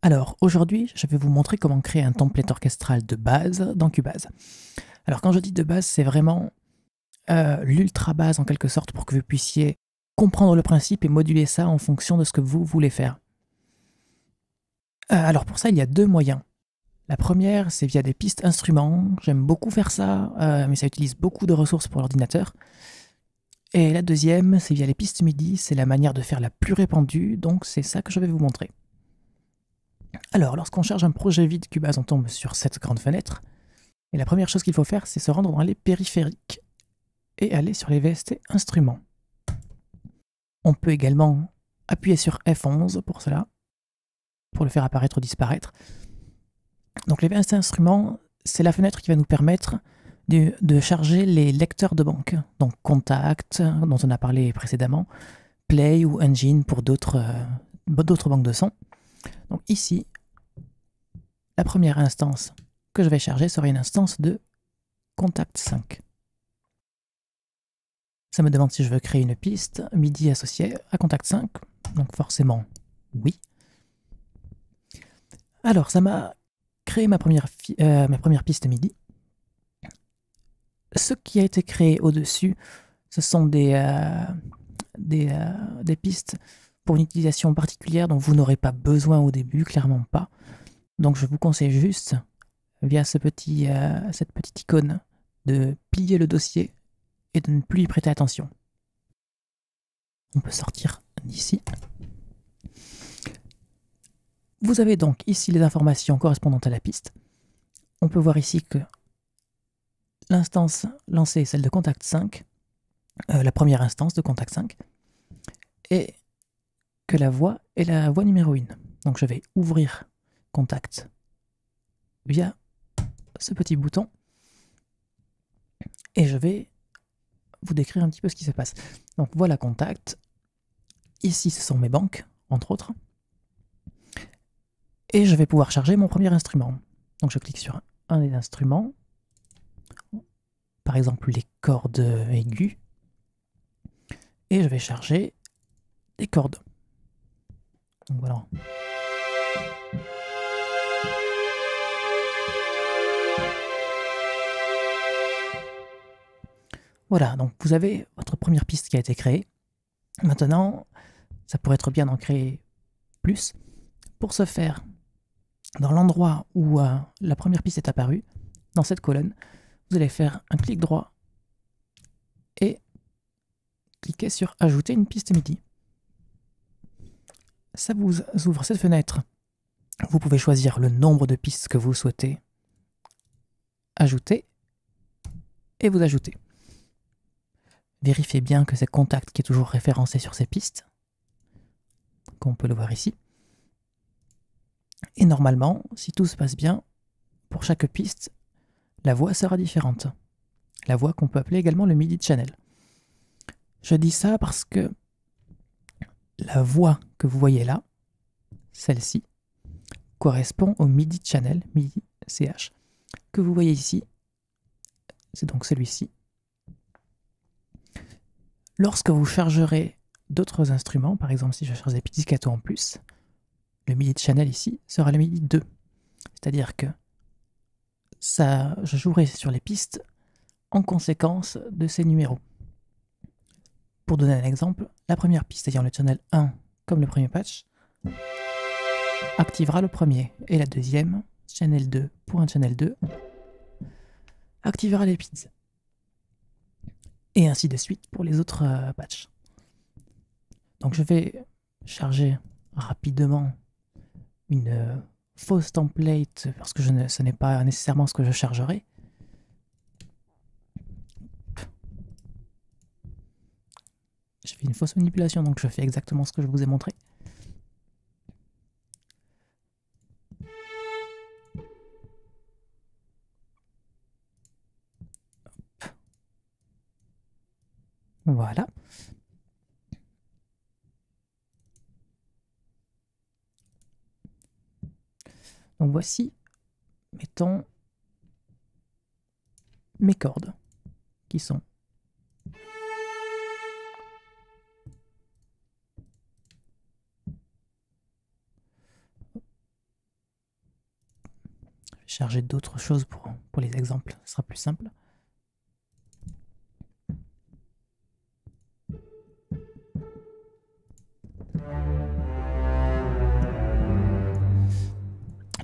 Alors, aujourd'hui, je vais vous montrer comment créer un template orchestral de base dans Cubase. Alors, quand je dis de base, c'est vraiment l'ultra base en quelque sorte pour que vous puissiez comprendre le principe et moduler ça en fonction de ce que vous voulez faire. Alors, pour ça, il y a deux moyens. La première, c'est via des pistes instruments. J'aime beaucoup faire ça, mais ça utilise beaucoup de ressources pour l'ordinateur. Et la deuxième, c'est via les pistes MIDI. C'est la manière de faire la plus répandue, donc c'est ça que je vais vous montrer. Alors, lorsqu'on charge un projet vide Cubase, on tombe sur cette grande fenêtre. Et la première chose qu'il faut faire, c'est se rendre dans les périphériques et aller sur les VST instruments. On peut également appuyer sur F11 pour cela, pour le faire apparaître ou disparaître. Donc les VST instruments, c'est la fenêtre qui va nous permettre de charger les lecteurs de banque. Donc Contact, dont on a parlé précédemment, Play ou Engine pour d'autres banques de sons. Donc ici, la première instance que je vais charger sera une instance de Contact 5. Ça me demande si je veux créer une piste MIDI associée à Contact 5, donc forcément oui. Alors ça m'a créé ma première piste MIDI. Ce qui a été créé au-dessus, ce sont des pistes pour une utilisation particulière dont vous n'aurez pas besoin au début, clairement pas. Donc je vous conseille juste, via cette petite icône, de plier le dossier et de ne plus y prêter attention. On peut sortir d'ici. Vous avez donc ici les informations correspondantes à la piste. On peut voir ici que l'instance lancée est celle de Contact 5, la première instance de Contact 5, et que la voix est la voix numéro 1. Donc je vais ouvrir Contact via ce petit bouton et je vais vous décrire un petit peu ce qui se passe. Donc voilà Contact. Ici, ce sont mes banques, entre autres. Et je vais pouvoir charger mon premier instrument. Donc je clique sur un des instruments. Par exemple, les cordes aiguës. Et je vais charger des cordes. Donc voilà. Voilà, donc vous avez votre première piste qui a été créée. Maintenant, ça pourrait être bien d'en créer plus. Pour ce faire, dans l'endroit où la première piste est apparue, dans cette colonne, vous allez faire un clic droit et cliquer sur Ajouter une piste MIDI. Ça vous ouvre cette fenêtre. Vous pouvez choisir le nombre de pistes que vous souhaitez ajouter et vous ajoutez. Vérifiez bien que c'est Contact qui est toujours référencé sur ces pistes, comme on peut le voir ici. Et normalement, si tout se passe bien, pour chaque piste, la voix sera différente. La voix qu'on peut appeler également le MIDI channel. Je dis ça parce que la voix que vous voyez là, celle-ci, correspond au MIDI channel, MIDI CH, que vous voyez ici. C'est donc celui-ci. Lorsque vous chargerez d'autres instruments, par exemple si je charge des pizzicato en plus, le MIDI channel ici sera le MIDI 2. C'est-à-dire que je jouerai sur les pistes en conséquence de ces numéros. Pour donner un exemple, la première piste ayant le channel 1 comme le premier patch activera le premier, et la deuxième, channel 2 pour un channel 2, activera les pistes. Et ainsi de suite pour les autres patchs. Donc je vais charger rapidement une fausse template parce que ce n'est pas nécessairement ce que je chargerai. Je fais une fausse manipulation, donc je fais exactement ce que je vous ai montré. Voilà. Donc voici, mettons, mes cordes, qui sont charger d'autres choses pour les exemples, ce sera plus simple.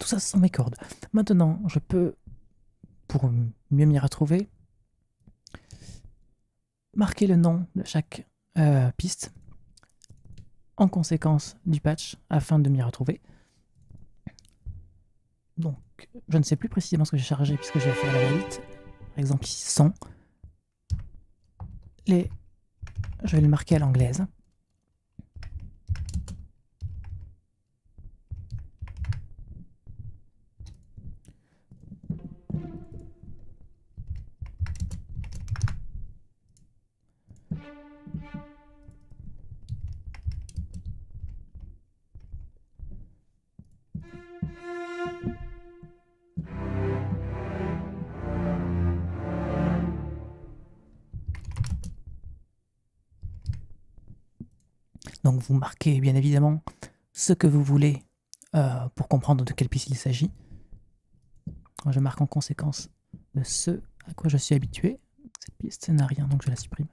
Tout ça, ce sont mes cordes. Maintenant, je peux, pour mieux m'y retrouver, marquer le nom de chaque piste en conséquence du patch afin de m'y retrouver. Donc, je ne sais plus précisément ce que j'ai chargé puisque j'ai fait à la va-vite. Par exemple, ici, son. Je vais le marquer à l'anglaise. Donc vous marquez bien évidemment ce que vous voulez pour comprendre de quelle piste il s'agit. Je marque en conséquence de ce à quoi je suis habitué. Cette piste n'a rien, donc je la supprime.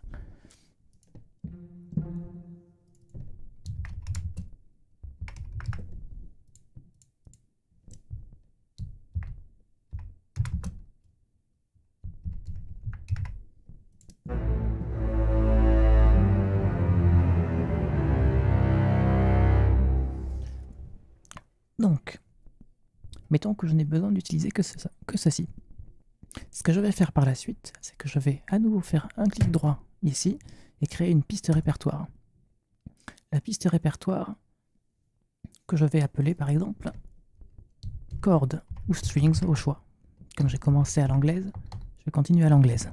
Donc, mettons que je n'ai besoin d'utiliser que ceci. Ce que je vais faire par la suite, c'est que je vais à nouveau faire un clic droit ici et créer une piste répertoire. La piste répertoire que je vais appeler par exemple chords ou strings au choix. Comme j'ai commencé à l'anglaise, je vais continuer à l'anglaise.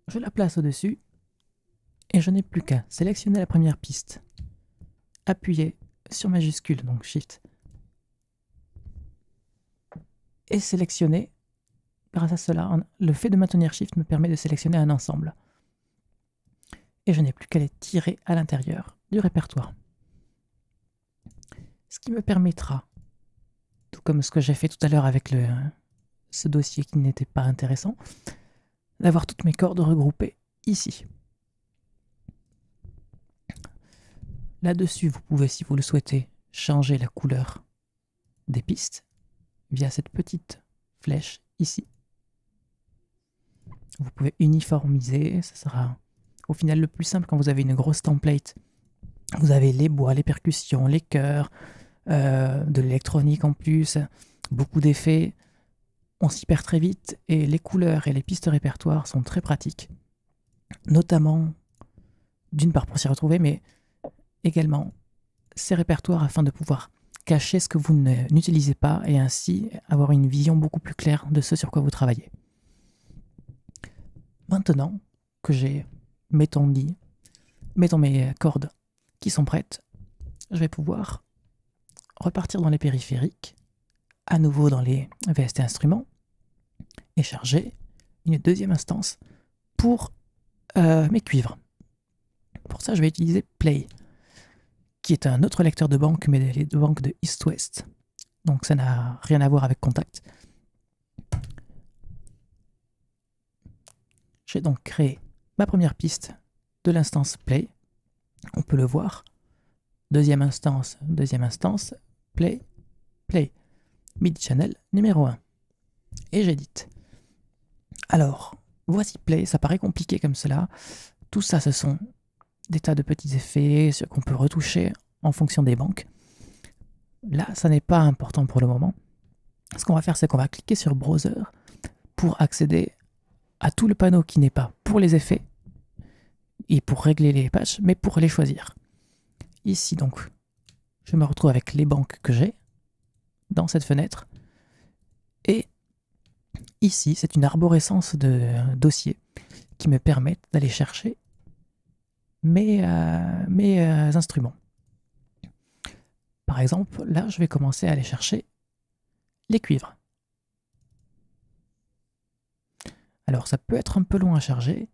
Je la place au-dessus et je n'ai plus qu'à sélectionner la première piste, appuyer sur majuscule, donc Shift, et sélectionner. Grâce à cela, le fait de maintenir Shift me permet de sélectionner un ensemble. Et je n'ai plus qu'à les tirer à l'intérieur du répertoire. Ce qui me permettra, tout comme ce que j'ai fait tout à l'heure avec ce dossier qui n'était pas intéressant, d'avoir toutes mes cordes regroupées ici. Là-dessus, vous pouvez, si vous le souhaitez, changer la couleur des pistes via cette petite flèche ici. Vous pouvez uniformiser, ça sera au final le plus simple quand vous avez une grosse template. Vous avez les bois, les percussions, les chœurs, de l'électronique en plus, beaucoup d'effets. On s'y perd très vite et les couleurs et les pistes répertoires sont très pratiques, notamment d'une part pour s'y retrouver, mais également ces répertoires afin de pouvoir cacher ce que vous n'utilisez pas et ainsi avoir une vision beaucoup plus claire de ce sur quoi vous travaillez. Maintenant que j'ai, mettons mes cordes qui sont prêtes, je vais pouvoir repartir dans les périphériques, à nouveau dans les VST instruments, et charger une deuxième instance pour mes cuivres. Pour ça, je vais utiliser Play, qui est un autre lecteur de banque, mais les deux banques de East-West. Donc ça n'a rien à voir avec Contact. J'ai donc créé ma première piste de l'instance Play. On peut le voir. Deuxième instance, Play, Play. MIDI channel numéro 1. Et j'édite. Alors, voici Play, ça paraît compliqué comme cela. Tout ça, ce sont des tas de petits effets qu'on peut retoucher en fonction des banques. Là, ça n'est pas important pour le moment. Ce qu'on va faire, c'est qu'on va cliquer sur Browser pour accéder à tout le panneau qui n'est pas pour les effets et pour régler les patchs, mais pour les choisir. Ici, donc, je me retrouve avec les banques que j'ai dans cette fenêtre. Et ici, c'est une arborescence de dossiers qui me permettent d'aller chercher mes instruments. Par exemple, là, je vais commencer à aller chercher les cuivres. Alors, ça peut être un peu long à charger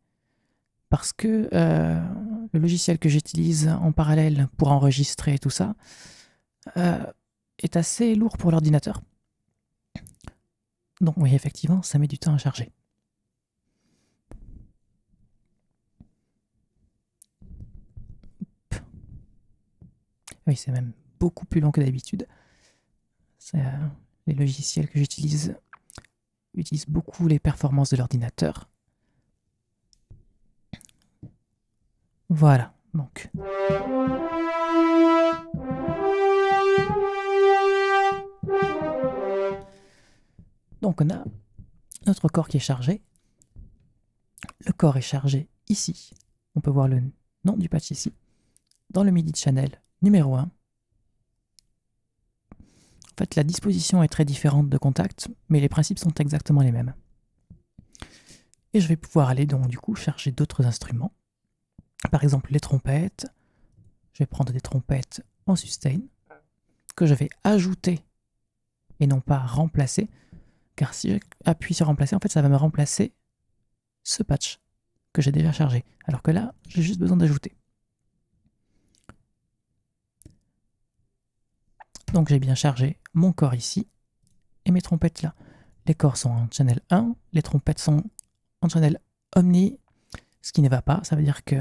parce que le logiciel que j'utilise en parallèle pour enregistrer tout ça est assez lourd pour l'ordinateur. Donc oui, effectivement, ça met du temps à charger. Oui, c'est même beaucoup plus long que d'habitude. Les logiciels que j'utilise utilisent beaucoup les performances de l'ordinateur. Voilà, donc. Donc on a notre corps qui est chargé. Le corps est chargé ici. On peut voir le nom du patch ici. Dans le MIDI channel numéro 1. En fait, la disposition est très différente de contact, mais les principes sont exactement les mêmes. Et je vais pouvoir aller donc du coup chercher d'autres instruments. Par exemple les trompettes. Je vais prendre des trompettes en sustain que je vais ajouter et non pas remplacer. Car si j'appuie sur remplacer, en fait ça va me remplacer ce patch que j'ai déjà chargé. Alors que là, j'ai juste besoin d'ajouter. Donc j'ai bien chargé mon corps ici et mes trompettes là. Les corps sont en channel 1, les trompettes sont en channel omni, ce qui ne va pas, ça veut dire que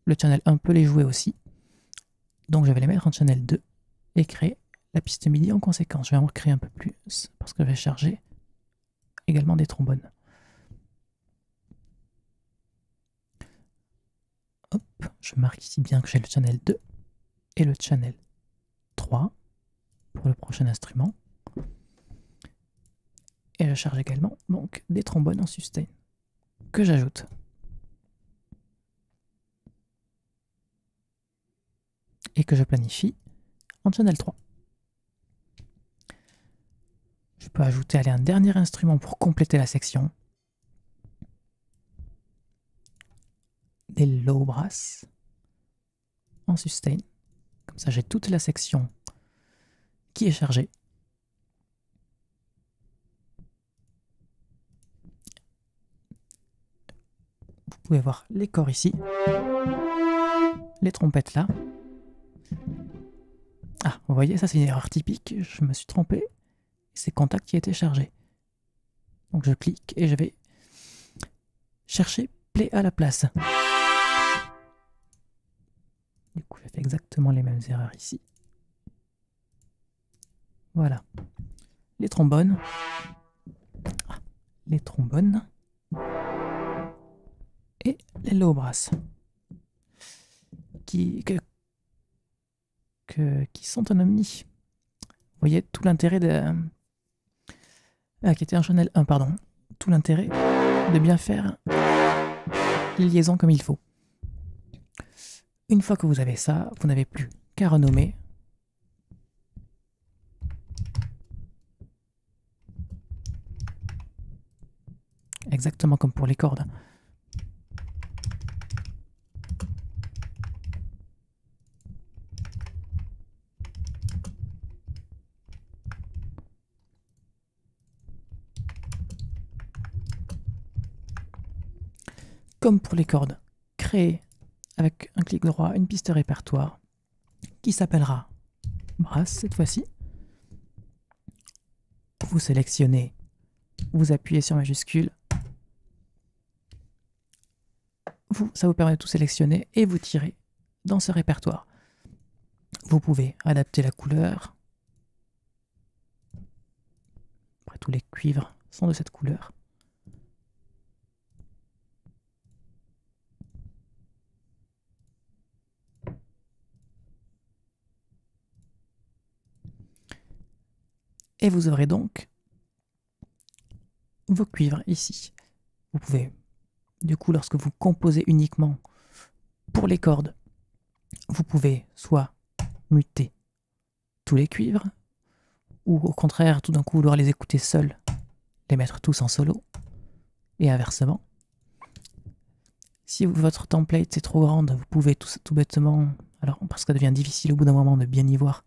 le channel 1 peut les jouer aussi. Donc je vais les mettre en channel 2 et créer la piste MIDI en conséquence. Je vais en créer un peu plus parce que je vais charger également des trombones. Hop, je marque ici bien que j'ai le channel 2 et le channel 3 pour le prochain instrument. Et je charge également donc des trombones en sustain que j'ajoute. Et que je planifie en channel 3. Je peux ajouter un dernier instrument pour compléter la section. Des low brass en sustain. Comme ça, j'ai toute la section qui est chargée. Vous pouvez voir les corps ici. Les trompettes là. Ah, vous voyez, ça c'est une erreur typique. Je me suis trompé. C'est contact qui a été chargé. Donc je clique et je vais chercher play à la place. Du coup, j'ai fait exactement les mêmes erreurs ici. Voilà. Les trombones. Ah, les trombones. Et les low brass. Qui sont en omni. Vous voyez tout l'intérêt de... qui était en channel 1, pardon. Tout l'intérêt de bien faire les liaisons comme il faut. Une fois que vous avez ça, vous n'avez plus qu'à renommer. Exactement comme pour les cordes. Comme pour les cordes, créer avec un clic droit une piste répertoire qui s'appellera brass cette fois-ci. Vous sélectionnez, vous appuyez sur majuscule, ça vous permet de tout sélectionner et vous tirez dans ce répertoire. Vous pouvez adapter la couleur. Après, tous les cuivres sont de cette couleur. Et vous aurez donc vos cuivres ici. Vous pouvez, du coup, lorsque vous composez uniquement pour les cordes, vous pouvez soit muter tous les cuivres, ou au contraire, tout d'un coup, vouloir les écouter seuls, les mettre tous en solo, et inversement. Si votre template est trop grande, vous pouvez tout bêtement, alors parce que ça devient difficile au bout d'un moment de bien y voir,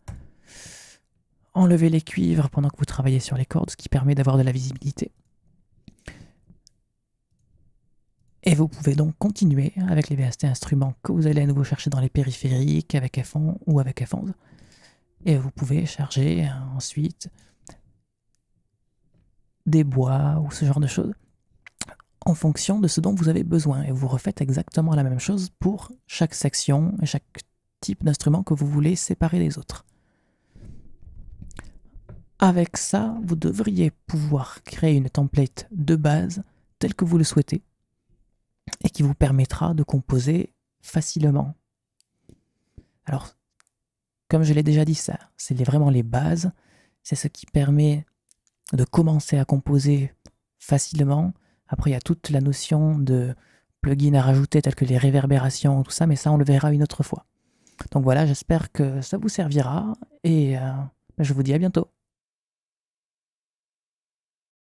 enlever les cuivres pendant que vous travaillez sur les cordes, ce qui permet d'avoir de la visibilité. Et vous pouvez donc continuer avec les VST instruments que vous allez à nouveau chercher dans les périphériques, avec F1 ou avec F11. Et vous pouvez charger ensuite des bois ou ce genre de choses en fonction de ce dont vous avez besoin. Et vous refaites exactement la même chose pour chaque section et chaque type d'instrument que vous voulez séparer des autres. Avec ça, vous devriez pouvoir créer une template de base telle que vous le souhaitez et qui vous permettra de composer facilement. Alors, comme je l'ai déjà dit, ça, c'est vraiment les bases. C'est ce qui permet de commencer à composer facilement. Après, il y a toute la notion de plugins à rajouter, tels que les réverbérations, tout ça, mais ça, on le verra une autre fois. Donc voilà, j'espère que ça vous servira et je vous dis à bientôt.